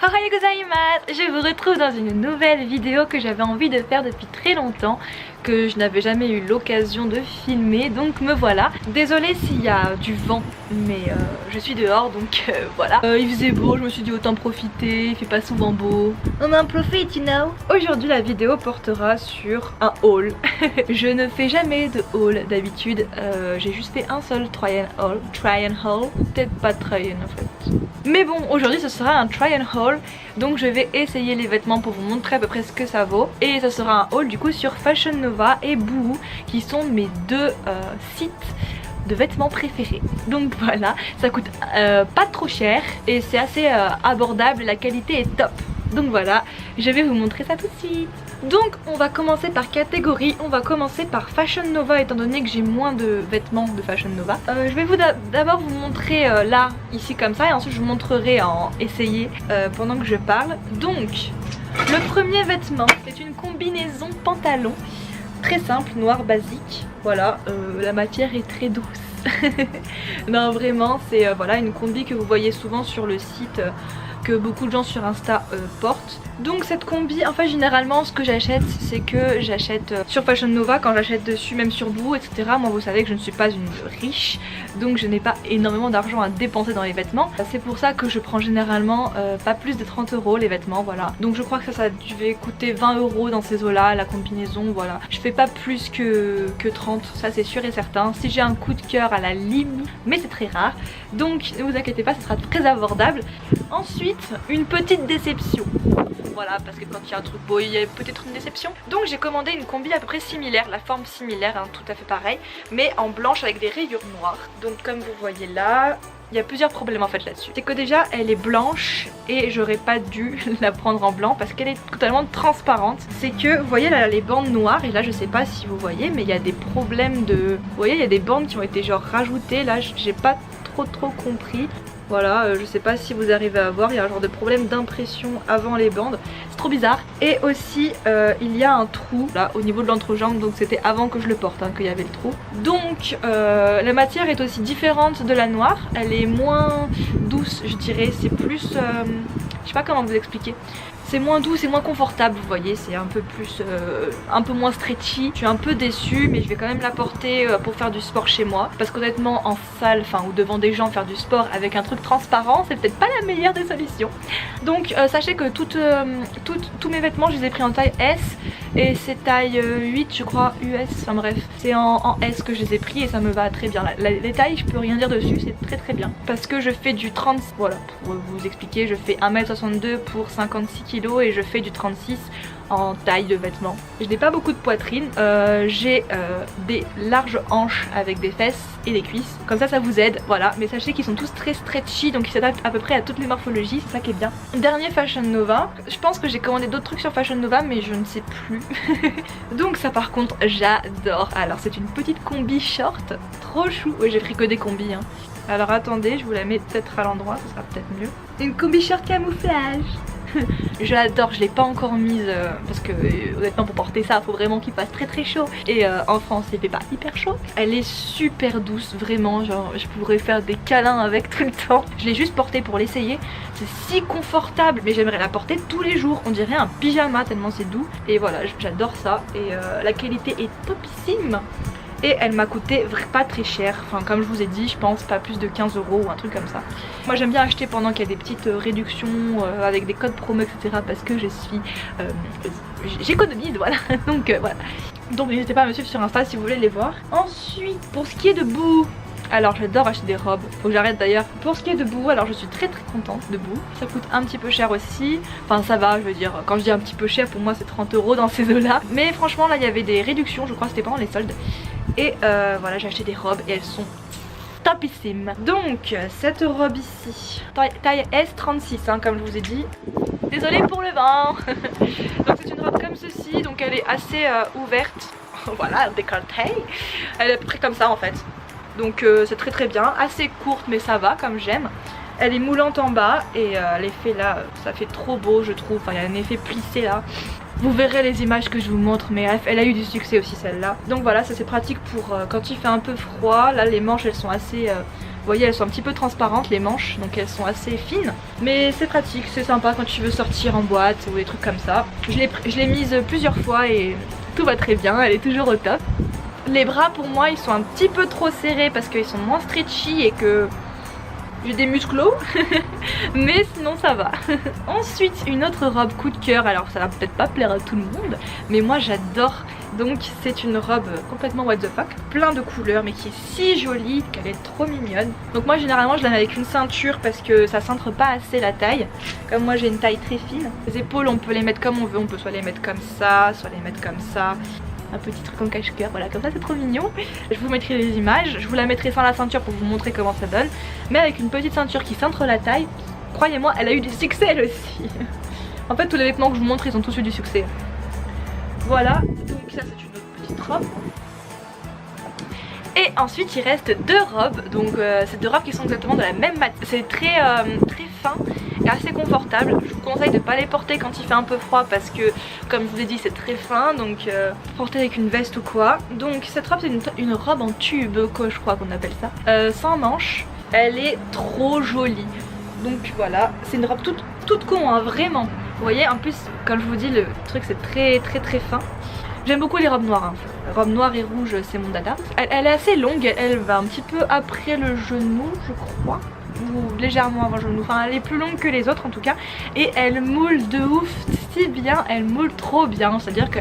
Ohayou gozaimasu! Je vous retrouve dans une nouvelle vidéo que j'avais envie de faire depuis très longtemps, que je n'avais jamais eu l'occasion de filmer, donc me voilà. Désolée s'il y a du vent, mais je suis dehors, donc voilà. Il faisait beau, je me suis dit autant profiter, il fait pas souvent beau. On en profite, you know. Aujourd'hui la vidéo portera sur un haul. Je ne fais jamais de haul d'habitude, j'ai juste fait un seul try and haul, peut-être pas try and en fait. Mais bon, aujourd'hui ce sera un try and haul, donc je vais essayer les vêtements pour vous montrer à peu près ce que ça vaut. Et ça sera un haul du coup sur Fashion Nova et Boohoo, qui sont mes deux sites de vêtements préférés. Donc voilà, ça coûte pas trop cher et c'est assez abordable, la qualité est top. Donc voilà, je vais vous montrer ça tout de suite. Donc on va commencer par catégorie, on va commencer par Fashion Nova étant donné que j'ai moins de vêtements de Fashion Nova. Je vais d'abord vous montrer là, ici comme ça, et ensuite je vous montrerai en essayer pendant que je parle. Donc le premier vêtement, c'est une combinaison pantalon, très simple, noir basique. Voilà, la matière est très douce. Non vraiment, c'est voilà, une combi que vous voyez souvent sur le site que beaucoup de gens sur Insta portent. Donc cette combi, en fait généralement ce que j'achète, c'est que j'achète sur Fashion Nova, quand j'achète dessus, même sur Boohoo, etc. Moi vous savez que je ne suis pas une riche, donc je n'ai pas énormément d'argent à dépenser dans les vêtements. C'est pour ça que je prends généralement pas plus de 30 € les vêtements, voilà. Donc je crois que ça devait coûter 20 € dans ces eaux là, la combinaison, voilà. Je fais pas plus que 30, ça c'est sûr et certain. Si j'ai un coup de cœur à la limite, mais c'est très rare, donc ne vous inquiétez pas, ce sera très abordable. Ensuite, une petite déception. Voilà, parce que quand il y a un truc beau, il y a peut-être une déception. Donc j'ai commandé une combi à peu près similaire, la forme similaire, hein, tout à fait pareil, mais en blanche avec des rayures noires. Donc comme vous voyez là, il y a plusieurs problèmes en fait là-dessus. C'est que déjà elle est blanche et j'aurais pas dû la prendre en blanc parce qu'elle est totalement transparente. C'est que vous voyez là les bandes noires, et là je sais pas si vous voyez, mais il y a des problèmes de... Vous voyez, il y a des bandes qui ont été genre rajoutées, là j'ai pas trop compris. Voilà, je sais pas si vous arrivez à voir, il y a un genre de problème d'impression avant les bandes, c'est trop bizarre. Et aussi il y a un trou là au niveau de l'entrejambe, donc c'était avant que je le porte hein, qu'il y avait le trou. Donc la matière est aussi différente de la noire, elle est moins douce je dirais, c'est plus, je sais pas comment vous expliquer. C'est moins doux, c'est moins confortable, vous voyez, c'est un peu plus, un peu moins stretchy. Je suis un peu déçue, mais je vais quand même la porter pour faire du sport chez moi. Parce qu'honnêtement, en salle, enfin, ou devant des gens, faire du sport avec un truc transparent, c'est peut-être pas la meilleure des solutions. Donc sachez que tous mes vêtements, je les ai pris en taille S. Et c'est taille 8 je crois, US, enfin bref. C'est en S que je les ai pris et ça me va très bien. Les tailles, je peux rien dire dessus, c'est très bien. Parce que je fais du 30, voilà, pour vous expliquer, je fais 1m62 pour 56 kg et je fais du 36 en taille de vêtements. Je n'ai pas beaucoup de poitrine, j'ai des larges hanches avec des fesses et des cuisses, comme ça vous aide, voilà. Mais sachez qu'ils sont tous très stretchy, donc ils s'adaptent à peu près à toutes les morphologies, c'est ça qui est bien. Dernier Fashion Nova, je pense que j'ai commandé d'autres trucs sur Fashion Nova mais je ne sais plus. Donc ça par contre j'adore. Alors c'est une petite combi short, trop chou, ouais, j'ai pris que des combis hein. Alors attendez, je vous la mets peut-être à l'endroit, ça sera peut-être mieux. Une combi short camouflage. J'adore, je l'ai pas encore mise parce que honnêtement pour porter ça faut vraiment qu'il fasse très chaud. Et en France il fait pas hyper chaud. Elle est super douce, vraiment, genre je pourrais faire des câlins avec tout le temps. Je l'ai juste portée pour l'essayer, c'est si confortable, mais j'aimerais la porter tous les jours. On dirait un pyjama tellement c'est doux. Et voilà, j'adore ça et la qualité est topissime. Et elle m'a coûté pas très cher, enfin comme je vous ai dit, je pense pas plus de 15 € ou un truc comme ça. Moi j'aime bien acheter pendant qu'il y a des petites réductions avec des codes promo etc, parce que je suis j'économise, voilà. Donc voilà. Donc n'hésitez pas à me suivre sur Insta si vous voulez les voir. Ensuite pour ce qui est de Boohoo, alors j'adore acheter des robes, faut que j'arrête d'ailleurs. Pour ce qui est de Boohoo, alors je suis très contente de Boohoo. Ça coûte un petit peu cher aussi, enfin ça va, je veux dire, quand je dis un petit peu cher pour moi c'est 30 € dans ces eaux là. Mais franchement là il y avait des réductions, je crois que c'était pendant les soldes. Et voilà, j'ai acheté des robes et elles sont topissimes. Donc cette robe ici, taille S36 hein, comme je vous ai dit. Désolée pour le vent. Donc c'est une robe comme ceci, donc elle est assez ouverte. Voilà, décolletée. Elle est à peu près comme ça en fait. Donc c'est très bien, assez courte mais ça va comme j'aime. Elle est moulante en bas et l'effet là, ça fait trop beau je trouve, enfin il y a un effet plissé là. Vous verrez les images que je vous montre, mais elle a eu du succès aussi celle-là. Donc voilà, ça c'est pratique pour quand il fait un peu froid. Là les manches elles sont assez Vous voyez, elles sont un petit peu transparentes les manches, donc elles sont assez fines. Mais c'est pratique, c'est sympa quand tu veux sortir en boîte ou des trucs comme ça. Je l'ai mise plusieurs fois et tout va très bien, elle est toujours au top. Les bras pour moi ils sont un petit peu trop serrés parce qu'ils sont moins stretchy et que j'ai des musclos. Mais sinon ça va. Ensuite une autre robe coup de cœur, alors ça va peut-être pas plaire à tout le monde, mais moi j'adore. Donc c'est une robe complètement what the fuck, plein de couleurs mais qui est si jolie qu'elle est trop mignonne. Donc moi généralement je la mets avec une ceinture parce que ça cintre pas assez la taille. Comme moi j'ai une taille très fine. Les épaules on peut les mettre comme on veut, on peut soit les mettre comme ça, soit les mettre comme ça. Un petit truc en cache-cœur, voilà, comme ça c'est trop mignon. Je vous mettrai les images, je vous la mettrai sans la ceinture pour vous montrer comment ça donne. Mais avec une petite ceinture qui cintre la taille, croyez-moi elle a eu du succès elle aussi. En fait tous les vêtements que je vous montre ils ont tous eu du succès. Voilà, donc ça c'est une autre petite robe. Et ensuite il reste deux robes, donc c'est deux robes qui sont exactement de la même matière. C'est très fin et assez confortable. Je vous conseille de ne pas les porter quand il fait un peu froid parce que comme je vous l'ai dit c'est très fin, donc porter avec une veste ou quoi. Donc cette robe c'est une robe en tube, je crois qu'on appelle ça, sans manches. Elle est trop jolie. Donc voilà, c'est une robe toute con hein, vraiment. Vous voyez, en plus comme je vous dis le truc c'est très fin. J'aime beaucoup les robes noires hein. Robe noire et rouge c'est mon dada. Elle est assez longue, elle va un petit peu après le genou je crois, ou légèrement avant le genou, enfin elle est plus longue que les autres en tout cas. Et elle moule de ouf, si bien, elle moule trop bien, c'est à dire que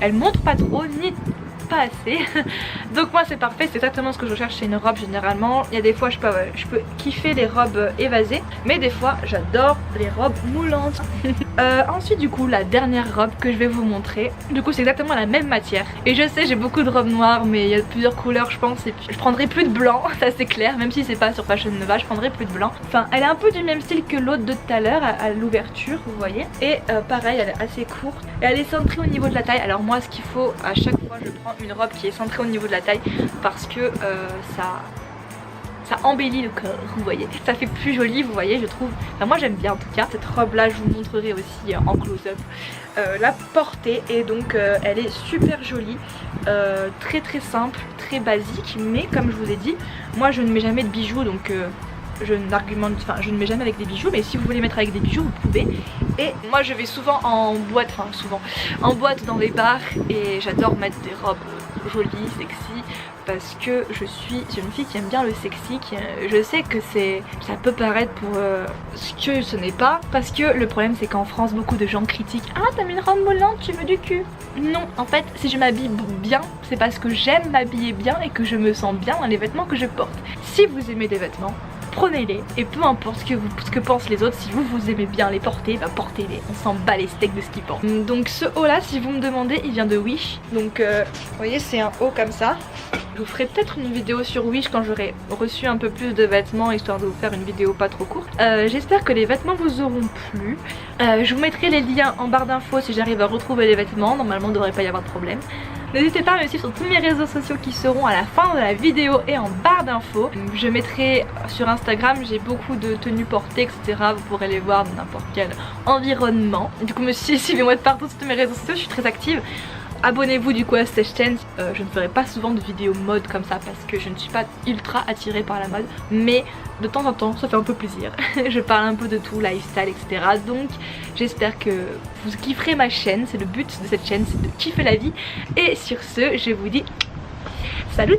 elle monte pas trop ni pas assez. Donc moi c'est parfait, c'est exactement ce que je recherche chez une robe généralement. Il y a des fois je peux kiffer les robes évasées, mais des fois j'adore les robes moulantes. Ensuite du coup la dernière robe que je vais vous montrer, du coup c'est exactement la même matière. Et je sais j'ai beaucoup de robes noires mais il y a plusieurs couleurs je pense, et puis je prendrai plus de blanc, ça c'est clair, même si c'est pas sur Fashion Nova je prendrai plus de blanc. Enfin elle est un peu du même style que l'autre de tout à l'heure à l'ouverture vous voyez. Et pareil elle est assez courte et elle est centrée au niveau de la taille. Alors moi ce qu'il faut à chaque fois je prends une robe qui est centrée au niveau de la taille parce que ça embellit le corps, vous voyez, ça fait plus joli vous voyez je trouve, enfin moi j'aime bien en tout cas. Cette robe là je vous montrerai aussi en close-up la portée et donc elle est super jolie, très simple, très basique, mais comme je vous ai dit moi je ne mets jamais de bijoux donc je ne mets jamais avec des bijoux, mais si vous voulez mettre avec des bijoux vous pouvez. Et moi je vais souvent en boîte, en boîte dans les bars et j'adore mettre des robes jolies, sexy, parce que je suis une fille qui aime bien le sexy, je sais que ça peut paraître pour ce que ce n'est pas, parce que le problème c'est qu'en France beaucoup de gens critiquent: ah t'as mis une robe moulante, tu veux du cul. Non, en fait si je m'habille bien c'est parce que j'aime m'habiller bien et que je me sens bien dans les vêtements que je porte. Si vous aimez des vêtements, prenez-les et peu importe ce que pensent les autres, si vous aimez bien les porter, bah portez-les, on s'en bat les steaks de ce qu'ils pensent. Donc ce haut là si vous me demandez il vient de Wish, donc vous voyez c'est un haut comme ça. Je vous ferai peut-être une vidéo sur Wish quand j'aurai reçu un peu plus de vêtements histoire de vous faire une vidéo pas trop courte. J'espère que les vêtements vous auront plu. Je vous mettrai les liens en barre d'infos si j'arrive à retrouver les vêtements, normalement il ne devrait pas y avoir de problème. N'hésitez pas à me suivre sur tous mes réseaux sociaux qui seront à la fin de la vidéo et en barre d'infos. Je mettrai sur Instagram, j'ai beaucoup de tenues portées etc. Vous pourrez les voir dans n'importe quel environnement. Du coup suivez-moi de partout sur tous mes réseaux sociaux, je suis très active. Abonnez-vous du coup à cette chaîne, je ne ferai pas souvent de vidéos mode comme ça parce que je ne suis pas ultra attirée par la mode, mais de temps en temps ça fait un peu plaisir. Je parle un peu de tout, lifestyle etc. Donc j'espère que vous kifferez ma chaîne, c'est le but de cette chaîne, c'est de kiffer la vie. Et sur ce je vous dis salut.